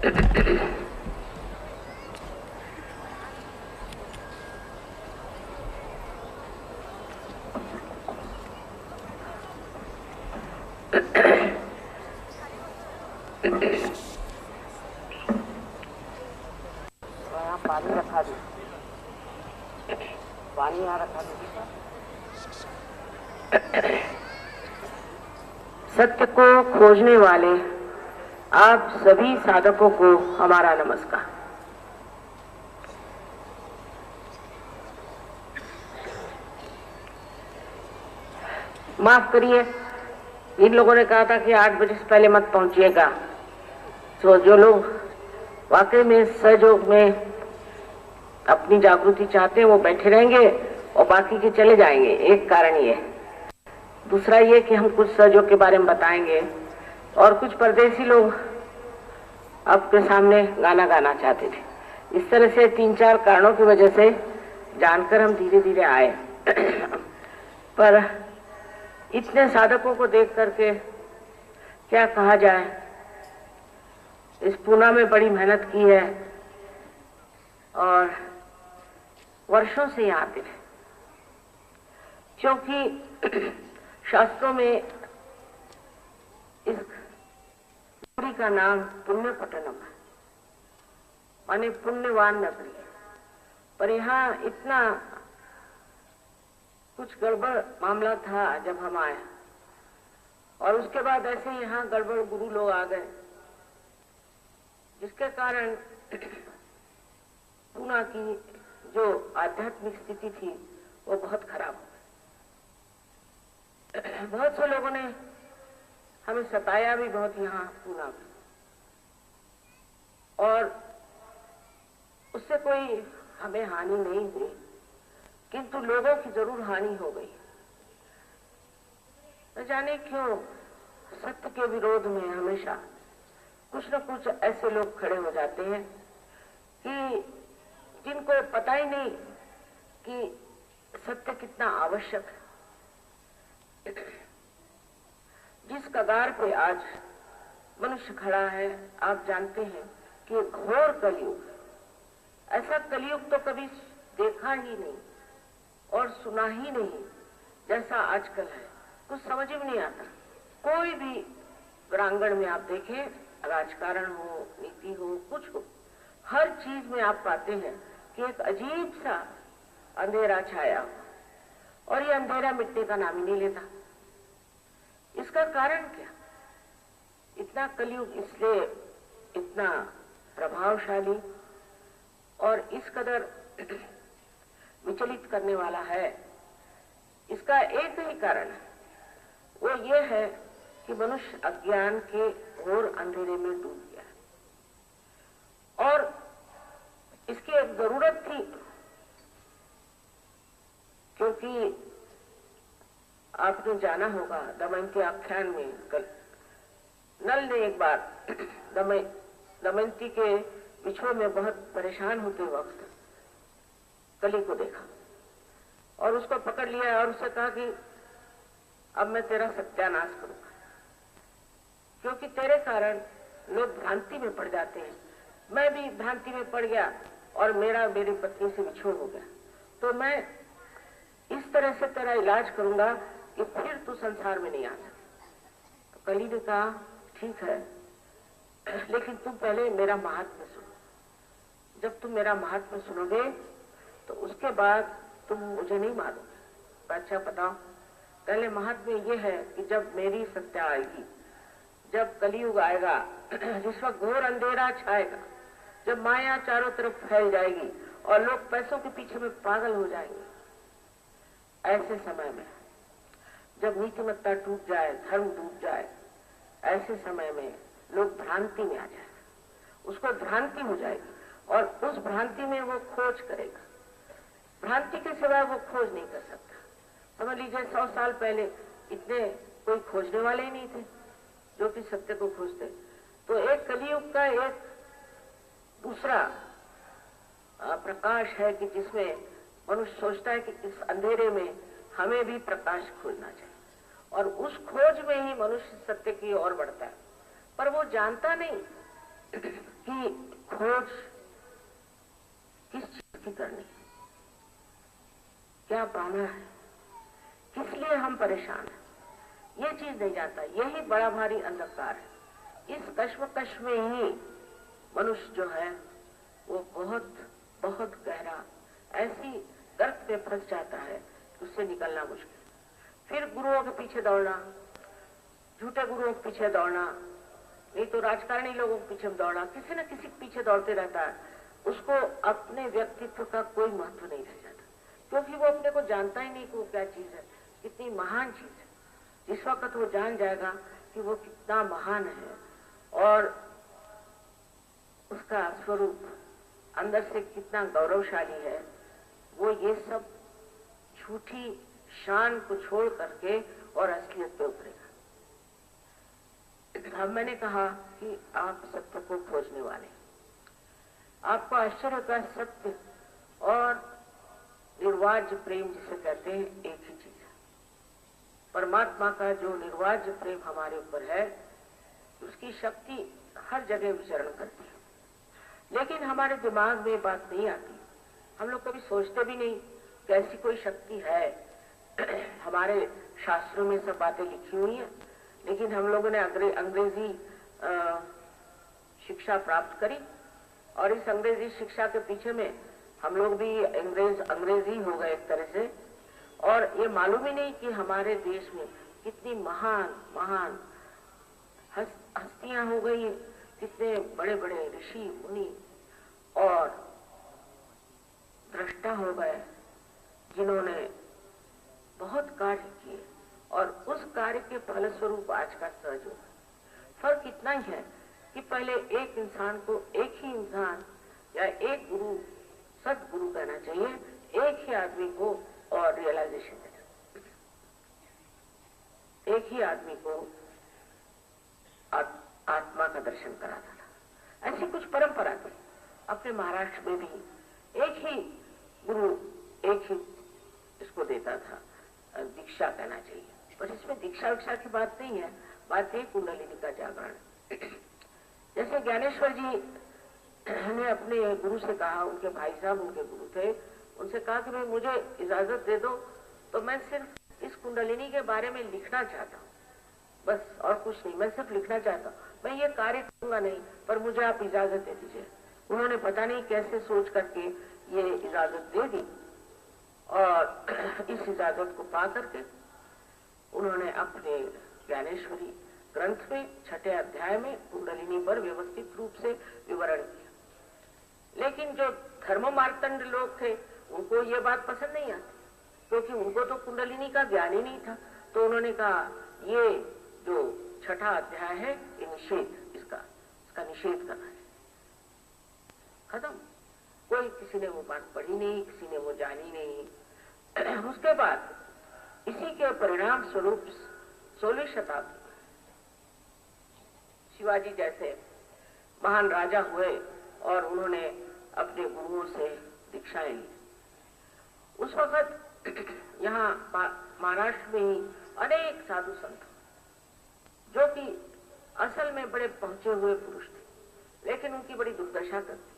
पानी रखा दी, पानी यहाँ रखा दी। सत्य को खोजने वाले आप सभी साधकों को हमारा नमस्कार। माफ करिए, इन लोगों ने कहा था कि 8 बजे से पहले मत पहुंचिएगा, तो जो लोग वाकई में सहयोग में अपनी जागृति चाहते हैं वो बैठे रहेंगे और बाकी के चले जाएंगे। एक कारण ये, दूसरा ये कि हम कुछ सहयोग के बारे में बताएंगे और कुछ परदेसी लोग आपके सामने गाना गाना चाहते थे। इस तरह से 3-4 कारणों की वजह से जानकर हम धीरे धीरे आए। पर इतने साधकों को देख करके क्या कहा जाए। इस पूना में बड़ी मेहनत की है और वर्षों से यहाँ आते थे, क्योंकि शास्त्रों में इस नगरी का नाम पुण्य पट्टनम है, माने पुण्यवान नगरी है। पर यहाँ इतना कुछ गड़बड़ मामला था जब हम आए, और उसके बाद ऐसे यहाँ गड़बड़ गुरु लोग आ गए, जिसके कारण पूना की जो आध्यात्मिक स्थिति थी वो बहुत खराब हो गई। बहुत से लोगों ने हमें सताया भी बहुत यहाँ पूना में, और उससे कोई हमें हानि नहीं हुई, किंतु लोगों की जरूर हानि हो गई। न जाने क्यों सत्य के विरोध में हमेशा कुछ न कुछ ऐसे लोग खड़े हो जाते हैं कि जिनको पता ही नहीं कि सत्य कितना आवश्यक है। जिस कगार पे आज मनुष्य खड़ा है, आप जानते हैं कि घोर कलयुग, ऐसा कलयुग तो कभी देखा ही नहीं और सुना ही नहीं जैसा आजकल है। कुछ समझ में नहीं आता। कोई भी प्रांगण में आप देखें, राजकारण हो, नीति हो, कुछ हो, हर चीज में आप पाते हैं कि एक अजीब सा अंधेरा छाया, और ये अंधेरा मिटने का नाम ही नहीं लेता। इसका कारण क्या? इतना कलयुग इसलिए इतना प्रभावशाली और इस कदर विचलित करने वाला है, इसका एक ही कारण है, वो ये है कि मनुष्य अज्ञान के घोर अंधेरे में डूब गया है। और इसकी एक जरूरत थी, क्योंकि आपने जाना होगा दमयंती आख्यान में, नल ने एक बार दमयंती के विछोह में बहुत परेशान होते वक्त कली को देखा और उसको पकड़ लिया और उससे कहा कि अब मैं तेरा सत्यानाश करूंगा, क्योंकि तेरे कारण लोग भ्रांति में पड़ जाते हैं। मैं भी भ्रांति में पड़ गया और मेरी पत्नी से विछोह हो गया, तो मैं इस तरह से तेरा इलाज करूंगा कि फिर तू संसार में नहीं आ सके। तो कली ने कहा ठीक है, लेकिन तुम पहले मेरा महात्म्य सुनो। जब तुम मेरा महात्म्य सुनोगे तो उसके बाद तुम मुझे नहीं मारोगे। अच्छा बताओ, पहले महात्म्य ये है कि जब मेरी सत्या आएगी, जब कलयुग आएगा, जिस वक्त घोर अंधेरा छाएगा, जब माया चारों तरफ फैल जाएगी और लोग पैसों के पीछे में पागल हो जाएंगे, ऐसे समय में जब नीतिमत्ता टूट जाए, धर्म डूब जाए, ऐसे समय में लोग भ्रांति में आ जाएगा, उसको भ्रांति हो जाएगी और उस भ्रांति में वो खोज करेगा। भ्रांति के सिवाय वो खोज नहीं कर सकता। समझ लीजिए 100 साल पहले इतने कोई खोजने वाले ही नहीं थे जो कि सत्य को खोजते। तो एक कलियुग का एक दूसरा प्रकाश है कि जिसमें मनुष्य सोचता है कि इस अंधेरे में हमें भी प्रकाश खोजना चाहिए, और उस खोज में ही मनुष्य सत्य की ओर बढ़ता है। पर वो जानता नहीं कि खोज किस चीज की करनी, क्या पाना है, किस लिए हम परेशान हैं, ये चीज नहीं जानता। यही बड़ा भारी अंधकार है। इस कश्मकश में ही मनुष्य जो है वो बहुत बहुत गहरा ऐसी गर्त में फंस जाता है कि उससे निकलना मुश्किल। फिर गुरुओं के पीछे दौड़ना, झूठे गुरुओं के पीछे दौड़ना, नहीं तो राजकारणी लोगों के पीछे दौड़ना, किसी न किसी के पीछे दौड़ते रहता है। उसको अपने व्यक्तित्व का कोई महत्व नहीं रह जाता, क्योंकि वो अपने को जानता ही नहीं कि वो क्या चीज है, कितनी महान चीज है। जिस वक्त वो जान जाएगा कि वो कितना महान है और उसका स्वरूप अंदर से कितना गौरवशाली है, वो ये सब झूठी शान को छोड़ करके और असलियत पे उतरेगा। अब मैंने कहा कि आप सत्य को खोजने वाले, आपको आश्चर्य का सत्य और निर्वाज्य प्रेम जिसे कहते हैं एक ही चीज है। परमात्मा का जो निर्वाज्य प्रेम हमारे ऊपर है उसकी शक्ति हर जगह विचरण करती है, लेकिन हमारे दिमाग में बात नहीं आती। हम लोग कभी सोचते भी नहीं कि ऐसी कोई शक्ति है। हमारे शास्त्रों में सब बातें लिखी हुई हैं, लेकिन हम लोगों ने अंग्रेजी शिक्षा प्राप्त करी और इस अंग्रेजी शिक्षा के पीछे में हम लोग भी अंग्रेजी हो गए एक तरह से, और ये मालूम ही नहीं कि हमारे देश में कितनी महान महान हस्तियां हो गई, कितने बड़े बड़े ऋषि मुनि और दृष्टा हो गए जिन्होंने बहुत कार्य किए, और उस कार्य के फलस्वरूप आज का सहयोग। फर्क इतना ही है कि पहले एक इंसान को एक ही इंसान या एक गुरु, सदगुरु कहना चाहिए, एक ही आदमी को और रियलाइजेशन देना, एक ही आदमी को आत्मा का दर्शन कराता था। ऐसी कुछ परंपरा थी। अपने महाराष्ट्र में भी एक ही गुरु एक ही इसको देता था, दीक्षा कहना चाहिए। पर इसमें दीक्षा विक्षा की बात नहीं है, बात है कुंडलिनी का जागरण। जैसे ज्ञानेश्वर जी ने अपने गुरु से कहा, उनके भाई साहब उनके गुरु थे, उनसे कहा कि भाई मुझे इजाजत दे दो, तो मैं सिर्फ इस कुंडलिनी के बारे में लिखना चाहता हूँ, बस और कुछ नहीं, मैं सिर्फ लिखना चाहता हूँ, मैं ये कार्य करूंगा नहीं, पर मुझे आप इजाजत दे दीजिए। उन्होंने पता नहीं कैसे सोच करके ये इजाजत दे दी, और इस इजाजत को पा करके उन्होंने अपने ज्ञानेश्वरी ग्रंथ में 6ठे अध्याय में कुंडलिनी पर व्यवस्थित रूप से विवरण किया। लेकिन जो धर्म मार्तंड लोग थे उनको ये बात पसंद नहीं आती, क्योंकि उनको तो कुंडलिनी का ज्ञान ही नहीं था। तो उन्होंने कहा ये जो 6ठा अध्याय है ये निषेध, इसका निषेध करना है, खत्म। कोई किसी ने वो बात पढ़ी नहीं, किसी ने वो जानी नहीं। उसके बाद इसी के परिणाम स्वरूप 16वीं शताब्दी शिवाजी जैसे महान राजा हुए और उन्होंने अपने गुरुओं से दीक्षाएं ली। उस वक्त यहाँ महाराष्ट्र में ही अनेक साधु संत जो कि असल में बड़े पहुंचे हुए पुरुष थे, लेकिन उनकी बड़ी दुर्दशा करती।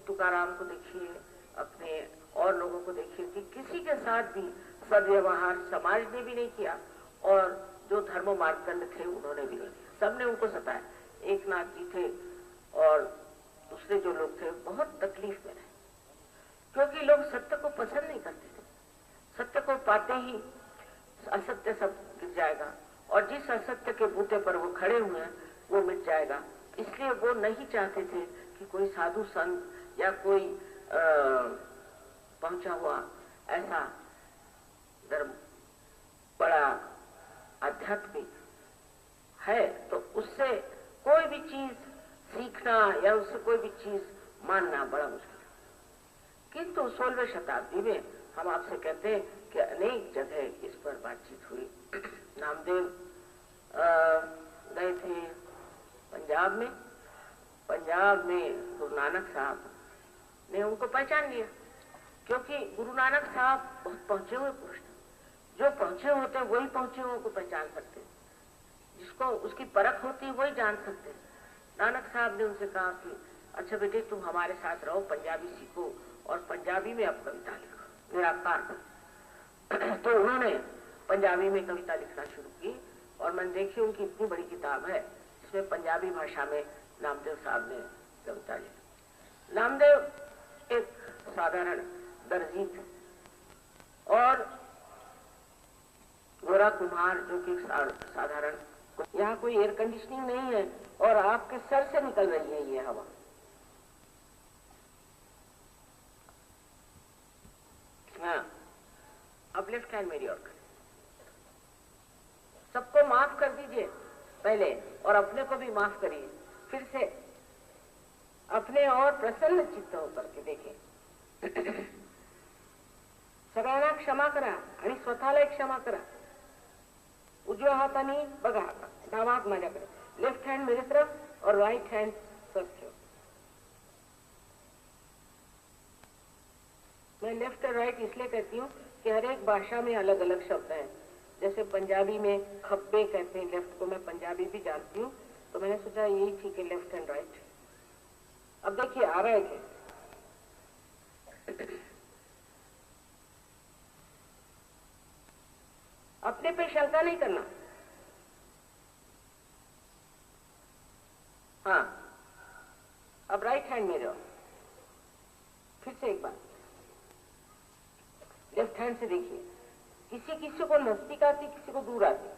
तुकाराम को देखिए, अपने और लोगों को देखिए कि किसी के साथ भी सदव्यवहार समाज ने भी नहीं किया, और जो धर्म मार्तंड थे उन्होंने भी नहीं किया, सबने उनको सताया। एक नाथ जी थे और दूसरे जो लोग थे बहुत तकलीफ में रहे, क्योंकि लोग सत्य को पसंद नहीं करते थे। सत्य को पाते ही असत्य सब गिर जाएगा, और जिस असत्य के बूते पर वो खड़े हुए हैं वो मिट जाएगा। इसलिए वो नहीं चाहते थे कि कोई साधु संत या कोई पहुंचा हुआ ऐसा धर्म बड़ा आध्यात्मिक है तो उससे कोई भी चीज सीखना या उससे कोई भी चीज मानना बड़ा मुश्किल है। किंतु 16वीं शताब्दी में हम आपसे कहते हैं कि अनेक जगह इस पर बातचीत हुई। नामदेव गए थे पंजाब में गुरु नानक साहब ने उनको पहचान लिया, क्योंकि गुरु नानक साहब बहुत पहुंचे हुए पुरुष थे। जो पहुंचे होते वही पहुंचे हुए को पहचान सकते, जिसको उसकी परख होती वही जान सकते। नानक साहब ने उनसे कहा कि अच्छा बेटे तुम हमारे साथ रहो, पंजाबी सीखो और पंजाबी में अब कविता लिखो, निराकार बनो। तो उन्होंने पंजाबी में कविता लिखना शुरू की और मैंने देखी उनकी इतनी बड़ी किताब है जिसमें पंजाबी भाषा में नामदेव साहब ने कविता लिखी। नामदेव एक साधारण दर्जी थे और गोरा कुम्हार जो कि साधारण, यहाँ कोई एयर कंडीशनिंग नहीं है और आपके सर से निकल रही है ये हवा। हाँ, अब लेफ्ट हैंड मेरी ओर करें, सबको माफ कर दीजिए पहले और अपने को भी माफ करिए। फिर से अपने और प्रसन्न चित्त होकर के देखें। सगळ्यांना क्षमा करा आणि स्वतःला क्षमा करा। उजव्या हाताने बघा, डावा हात माझ्याकडे, लेफ्ट हैंड मेरे तरफ और राइट हैंड स्वच्छ। मैं लेफ्ट और राइट इसलिए कहती हूँ कि हर एक भाषा में अलग अलग शब्द हैं। जैसे पंजाबी में खब्बे कहते हैं लेफ्ट को, मैं पंजाबी भी जानती हूँ, तो मैंने सोचा यही ठीक है, लेफ्ट एंड राइट। अब देखिए आ रहा है क्या? अपने पे शंका नहीं करना। हाँ, अब राइट हैंड मेरे और फिर से एक बार लेफ्ट हैंड से देखिए, किसी किसी को नजदीक आती, किसी को दूर आती।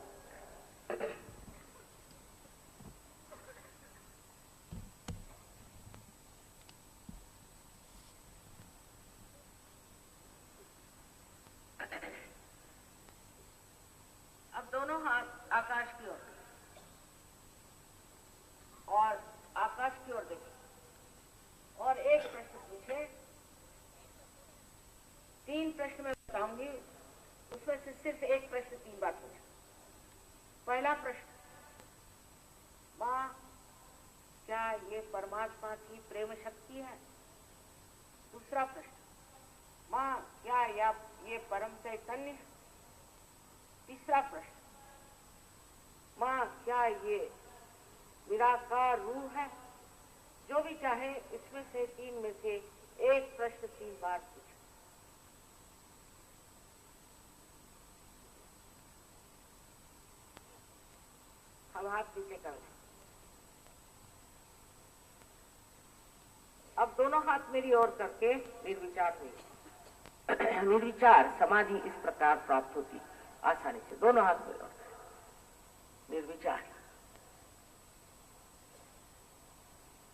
अब दोनों हाथ आकाश की ओर और आकाश की ओर देखिए और एक प्रश्न पूछे। 3 प्रश्न मैं बताऊंगी, उसमें से सिर्फ एक प्रश्न 3 बार पूछे। पहला प्रश्न, माँ क्या ये परमात्मा की प्रेम शक्ति है? दूसरा प्रश्न, माँ क्या ये परम चैतन्य है? तीसरा प्रश्न, माँ क्या ये निराकार रूह है? जो भी चाहे इसमें से 3 में से एक प्रश्न 3 बार पूछे। हम हाथ पीछे कर लें। अब दोनों हाथ मेरी ओर करके निर्विचार हुई। निर्विचार समाधि इस प्रकार प्राप्त होती आसानी से। दोनों हाथ मेरी ओर, निर्विचार।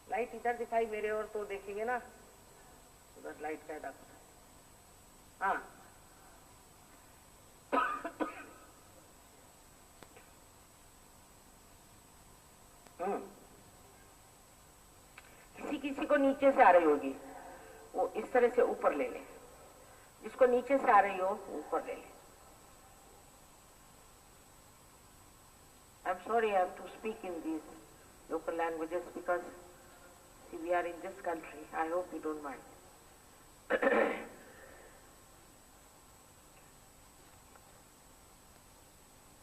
लाइट इधर दिखाई मेरे ओर तो देखेंगे ना, उधर लाइट का डाक। हाँ, किसी किसी को नीचे से आ रही होगी, वो इस तरह से ऊपर ले ले। जिसको नीचे से आ रही हो ऊपर ले ले। I'm sorry I have to speak in these local languages because see, we are in this country. I hope you don't mind.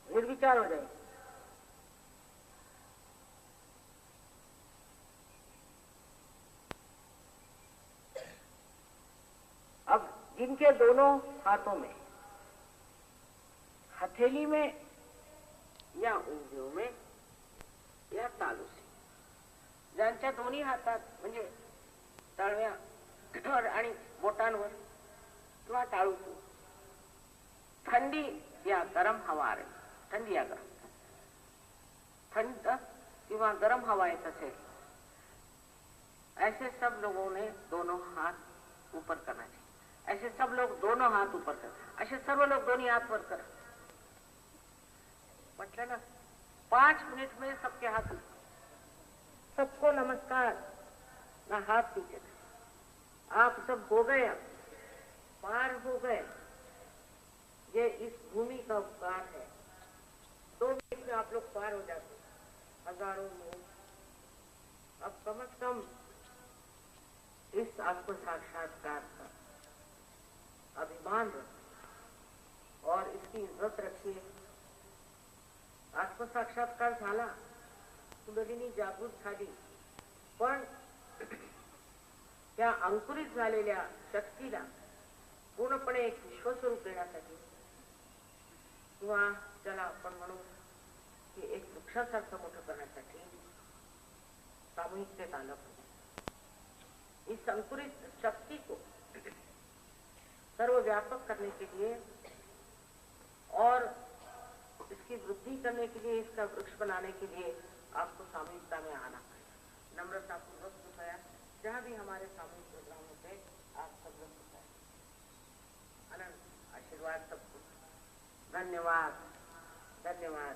निर्विचार हो जाए। अब जिनके दोनों हाथों में, हथेली में या उंगलियों में या तालू से, ज्यांच्या दोन्ही हातात म्हणजे तळव्या आणि बोटांवर किंवा टाळूतून ठंडी या गरम हवा रही, ठंडी या गरम, थंड किंवा गरम हवा येत असेल, ऐसे सब लोगों ने दोनों हाथ ऊपर करना चाहिए। ऐसे सब लोग दोनों हाथ ऊपर कर, ऐसे सर्व लोग दोनों हाथ ऊपर कर। मतलब ना 5 मिनट में सबके हाथ ऊपर, सबको नमस्कार, ना हाथ पीछे। आप सब हो गए, पार हो गए। ये इस भूमि का उपकार है। 2 मिनट में आप लोग पार हो जाते, हजारों लोग। अब कम से कम इस आत्म साक्षात्कार का अभिमान रखिए और इसकी इज्जत रखिए। आत्म साक्षात्कार झाला कुंडलिनी जागृत झाली, पण त्या अंकुरित झालेल्या शक्तीला पूर्णपणे एक विश्वस्वरूप देण्यासाठी, किंवा ज्याला आपण म्हणू की एक वृक्षासारखं मोठं करण्यासाठी सामूहिकतेत आलं पाहिजे। इस अंकुरित शक्ति को सर्वव्यापक करने के लिए और इसकी वृद्धि करने के लिए, इसका वृक्ष बनाने के लिए आपको सामूहिकता में आना है। नम्रता पूर्वक कृपया जहाँ भी हमारे सामूहिक प्रोग्राम होते आप सब लोग बताएं। अनंत आशीर्वाद सबको। धन्यवाद, धन्यवाद,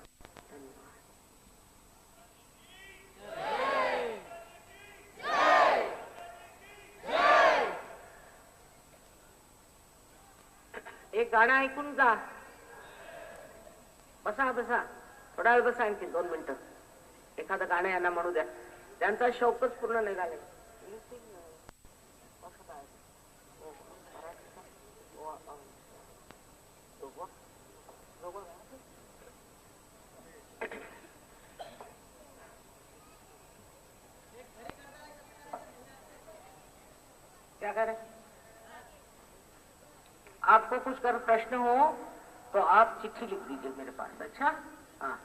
धन्यवाद। एक गाणं ऐकून जा। बसा बसा, थोडा वेळ बसा, आणखी 2 मिनिटं एखादं गाणं यांना म्हणू द्या, त्यांचा शौकच पूर्ण नाही झाले। क्या करें? आपको कुछ कर प्रश्न हो तो आप चिट्ठी लिख दीजिए मेरे पास। अच्छा, हाँ।